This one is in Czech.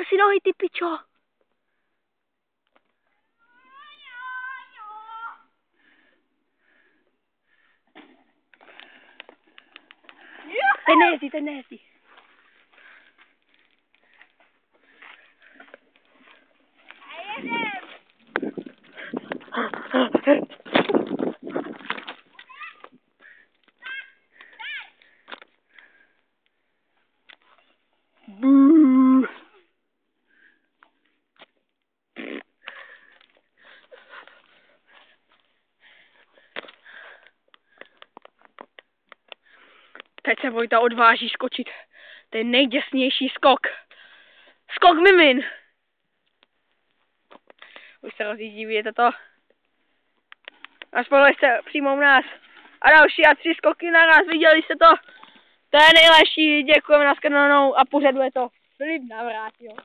Zdar si nohy, ty pičo. Ten nejezdí. Teď se Vojta odváží skočit. To je nejděsnější skok. Skok mimin. Už se rozjíždí, vidíte to? A spolu se přímo u nás. A další a 3 skoky naraz, viděli jste to? To je nejlepší, děkujeme, nashledanou a pořaduje to Filip Navrátil.